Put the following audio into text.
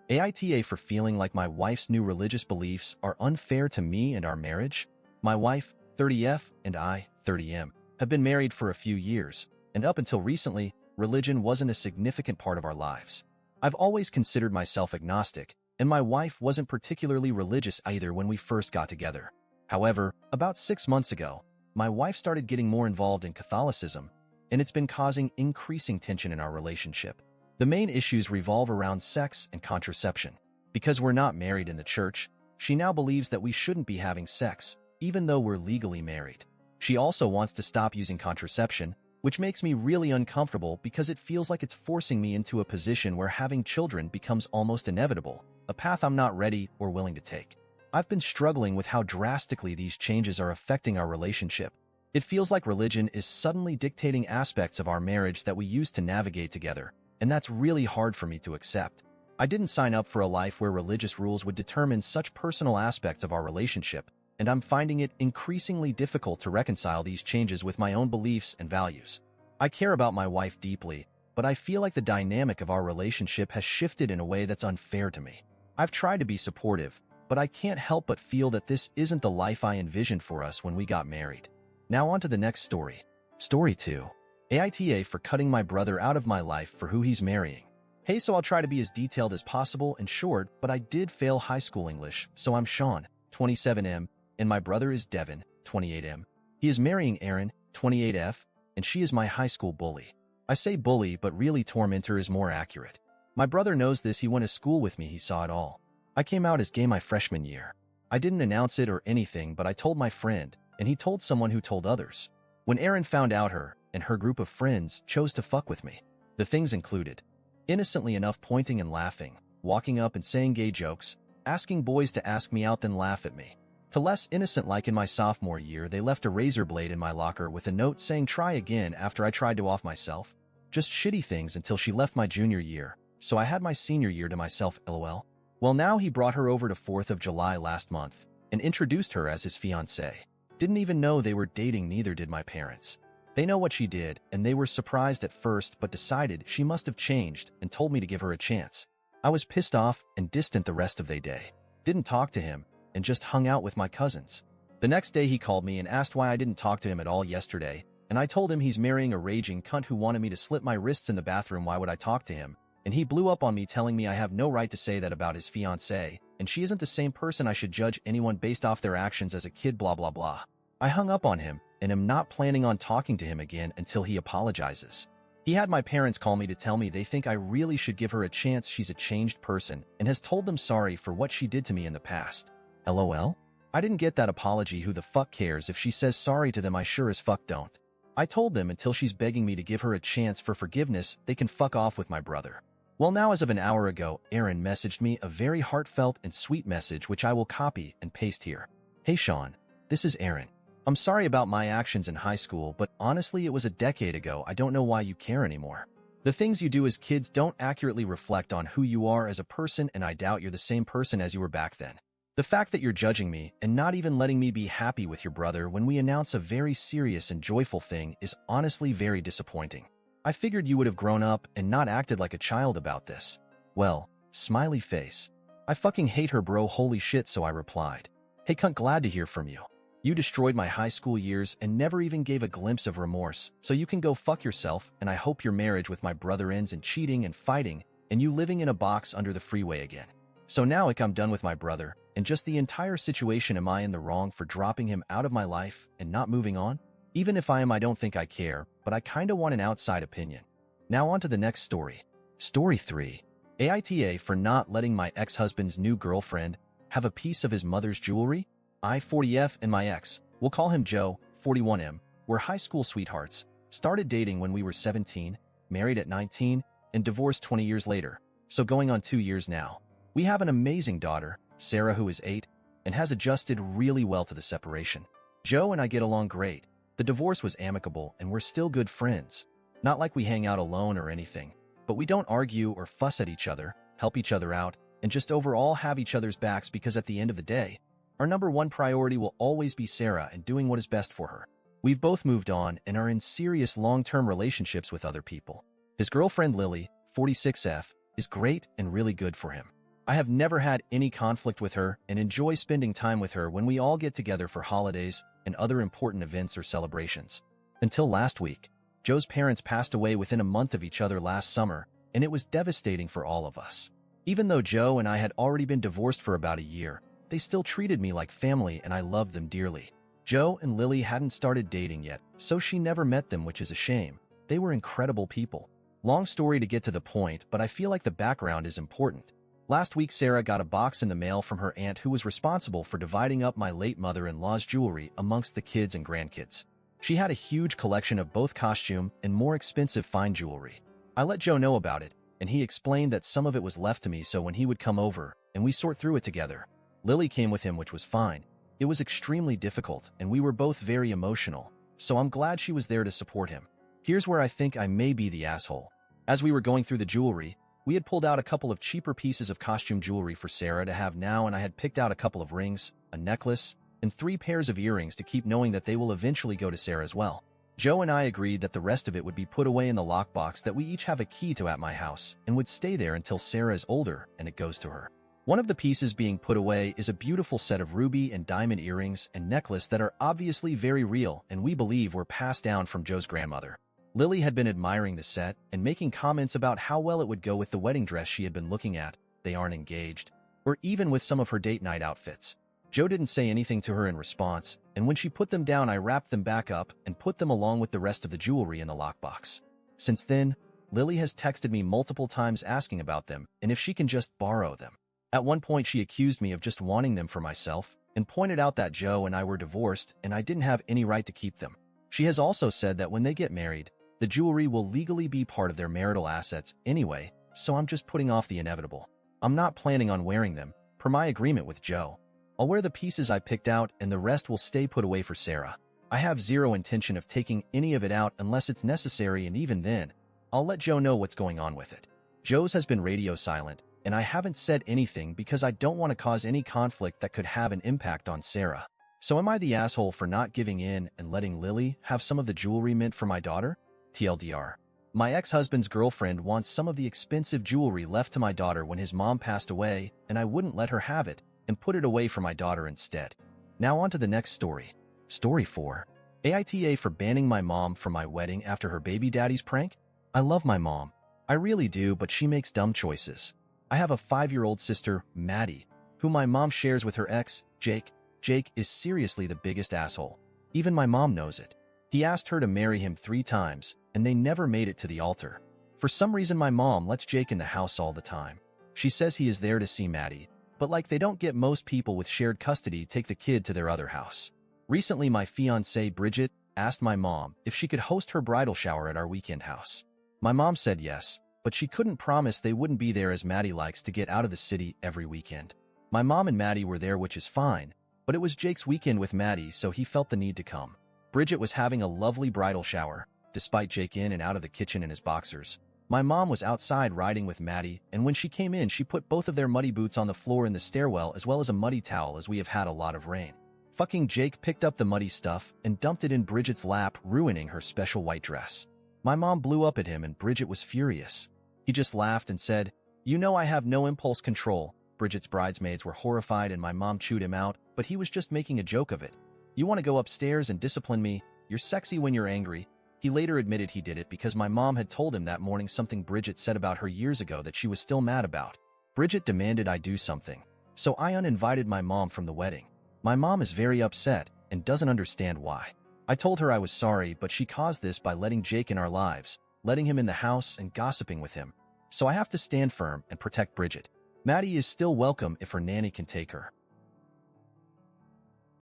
AITA for feeling like my wife's new religious beliefs are unfair to me and our marriage. My wife, 30F, and I, 30M, have been married for a few years, and up until recently, religion wasn't a significant part of our lives. I've always considered myself agnostic, and my wife wasn't particularly religious either when we first got together. However, about 6 months ago, my wife started getting more involved in Catholicism, and it's been causing increasing tension in our relationship. The main issues revolve around sex and contraception. Because we're not married in the church, she now believes that we shouldn't be having sex, even though we're legally married. She also wants to stop using contraception, which makes me really uncomfortable because it feels like it's forcing me into a position where having children becomes almost inevitable, a path I'm not ready or willing to take. I've been struggling with how drastically these changes are affecting our relationship. It feels like religion is suddenly dictating aspects of our marriage that we used to navigate together, and that's really hard for me to accept. I didn't sign up for a life where religious rules would determine such personal aspects of our relationship, and I'm finding it increasingly difficult to reconcile these changes with my own beliefs and values. I care about my wife deeply, but I feel like the dynamic of our relationship has shifted in a way that's unfair to me. I've tried to be supportive, but I can't help but feel that this isn't the life I envisioned for us when we got married. Now on to the next story. Story 2. AITA for cutting my brother out of my life for who he's marrying. Hey, so I'll try to be as detailed as possible and short, but I did fail high school English, so I'm Sean, 27M, and my brother is Devin, 28M. He is marrying Erin, 28F, and she is my high school bully. I say bully, but really tormentor is more accurate. My brother knows this. He went to school with me. He saw it all. I came out as gay my freshman year. I didn't announce it or anything, but I told my friend, and he told someone who told others. When Erin found out, her and her group of friends chose to fuck with me. The things included, innocently enough, pointing and laughing, walking up and saying gay jokes, asking boys to ask me out then laugh at me. To less innocent, like in my sophomore year, they left a razor blade in my locker with a note saying try again after I tried to off myself. Just shitty things until she left my junior year, so I had my senior year to myself, lol. Well, now he brought her over to 4th of July last month and introduced her as his fiancée. Didn't even know they were dating, neither did my parents. They know what she did, and they were surprised at first but decided she must have changed and told me to give her a chance. I was pissed off and distant the rest of the day. Didn't talk to him and just hung out with my cousins. The next day he called me and asked why I didn't talk to him at all yesterday, and I told him he's marrying a raging cunt who wanted me to slit my wrists in the bathroom. Why would I talk to him? And he blew up on me, telling me I have no right to say that about his fiancée, and she isn't the same person. I should judge anyone based off their actions as a kid, blah blah blah. I hung up on him and am not planning on talking to him again until he apologizes. He had my parents call me to tell me they think I really should give her a chance. She's a changed person and has told them sorry for what she did to me in the past. LOL? I didn't get that apology. Who the fuck cares if she says sorry to them? I sure as fuck don't. I told them until she's begging me to give her a chance for forgiveness, they can fuck off with my brother. Well, now as of an hour ago, Erin messaged me a very heartfelt and sweet message which I will copy and paste here. Hey Sean, this is Erin. I'm sorry about my actions in high school, but honestly it was a decade ago. I don't know why you care anymore. The things you do as kids don't accurately reflect on who you are as a person, and I doubt you're the same person as you were back then. The fact that you're judging me and not even letting me be happy with your brother when we announce a very serious and joyful thing is honestly very disappointing. I figured you would have grown up and not acted like a child about this. Well, smiley face. I fucking hate her, bro, holy shit. So I replied, hey cunt, glad to hear from you. You destroyed my high school years and never even gave a glimpse of remorse, so you can go fuck yourself, and I hope your marriage with my brother ends in cheating and fighting and you living in a box under the freeway again. So now I'm done with my brother and just the entire situation. Am I in the wrong for dropping him out of my life and not moving on? Even if I am, I don't think I care, but I kinda want an outside opinion. Now on to the next story. Story 3. AITA for not letting my ex-husband's new girlfriend have a piece of his mother's jewelry. I, 40F, and my ex, we'll call him Joe, 41M, were high school sweethearts, started dating when we were 17, married at 19, and divorced 20 years later, so going on 2 years now. We have an amazing daughter, Sarah, who is 8, and has adjusted really well to the separation. Joe and I get along great. The divorce was amicable and we're still good friends. Not like we hang out alone or anything, but we don't argue or fuss at each other, help each other out, and just overall have each other's backs, because at the end of the day, our number one priority will always be Sarah and doing what is best for her. We've both moved on and are in serious long-term relationships with other people. His girlfriend Lily, 46F, is great and really good for him. I have never had any conflict with her and enjoy spending time with her when we all get together for holidays and other important events or celebrations. Until last week, Joe's parents passed away within a month of each other last summer, and it was devastating for all of us. Even though Joe and I had already been divorced for about a year, they still treated me like family and I loved them dearly. Joe and Lily hadn't started dating yet, so she never met them, which is a shame. They were incredible people. Long story to get to the point, but I feel like the background is important. Last week, Sarah got a box in the mail from her aunt who was responsible for dividing up my late mother-in-law's jewelry amongst the kids and grandkids. She had a huge collection of both costume and more expensive fine jewelry. I let Joe know about it, and he explained that some of it was left to me so when he would come over, and we sort through it together. Lily came with him, which was fine. It was extremely difficult, and we were both very emotional, so I'm glad she was there to support him. Here's where I think I may be the asshole. As we were going through the jewelry, we had pulled out a couple of cheaper pieces of costume jewelry for Sarah to have now, and I had picked out a couple of rings, a necklace, and 3 pairs of earrings to keep, knowing that they will eventually go to Sarah as well. Joe and I agreed that the rest of it would be put away in the lockbox that we each have a key to at my house and would stay there until Sarah is older and it goes to her. One of the pieces being put away is a beautiful set of ruby and diamond earrings and necklace that are obviously very real and we believe were passed down from Joe's grandmother. Lily had been admiring the set and making comments about how well it would go with the wedding dress she had been looking at. They aren't engaged, or even with some of her date night outfits. Joe didn't say anything to her in response, and when she put them down, I wrapped them back up and put them along with the rest of the jewelry in the lockbox. Since then, Lily has texted me multiple times asking about them and if she can just borrow them. At one point, she accused me of just wanting them for myself and pointed out that Joe and I were divorced and I didn't have any right to keep them. She has also said that when they get married, the jewelry will legally be part of their marital assets anyway, so I'm just putting off the inevitable. I'm not planning on wearing them, per my agreement with Joe. I'll wear the pieces I picked out and the rest will stay put away for Sarah. I have zero intention of taking any of it out unless it's necessary, and even then, I'll let Joe know what's going on with it. Joe's has been radio silent, and I haven't said anything because I don't want to cause any conflict that could have an impact on Sarah. So am I the asshole for not giving in and letting Lily have some of the jewelry meant for my daughter? TLDR. My ex-husband's girlfriend wants some of the expensive jewelry left to my daughter when his mom passed away, and I wouldn't let her have it and put it away for my daughter instead. Now on to the next story. Story 4. AITA for banning my mom from my wedding after her baby daddy's prank? I love my mom. I really do, but she makes dumb choices. I have a 5-year-old sister, Maddie, who my mom shares with her ex, Jake. Jake is seriously the biggest asshole. Even my mom knows it. He asked her to marry him 3 times, and they never made it to the altar. For some reason, my mom lets Jake in the house all the time. She says he is there to see Maddie, but like they don't get most people with shared custody take the kid to their other house. Recently, my fiancée, Bridget, asked my mom if she could host her bridal shower at our weekend house. My mom said yes, but she couldn't promise they wouldn't be there as Maddie likes to get out of the city every weekend. My mom and Maddie were there, which is fine, but it was Jake's weekend with Maddie, so he felt the need to come. Bridget was having a lovely bridal shower, despite Jake in and out of the kitchen in his boxers. My mom was outside riding with Maddie, and when she came in, she put both of their muddy boots on the floor in the stairwell as well as a muddy towel, as we have had a lot of rain. Fucking Jake picked up the muddy stuff and dumped it in Bridget's lap, ruining her special white dress. My mom blew up at him and Bridget was furious. He just laughed and said, "You know I have no impulse control." Bridget's bridesmaids were horrified and my mom chewed him out, but he was just making a joke of it. "You want to go upstairs and discipline me? You're sexy when you're angry." He later admitted he did it because my mom had told him that morning something Bridget said about her years ago that she was still mad about. Bridget demanded I do something, so I uninvited my mom from the wedding. My mom is very upset and doesn't understand why. I told her I was sorry, but she caused this by letting Jake in our lives, letting him in the house and gossiping with him. So I have to stand firm and protect Bridget. Maddie is still welcome if her nanny can take her.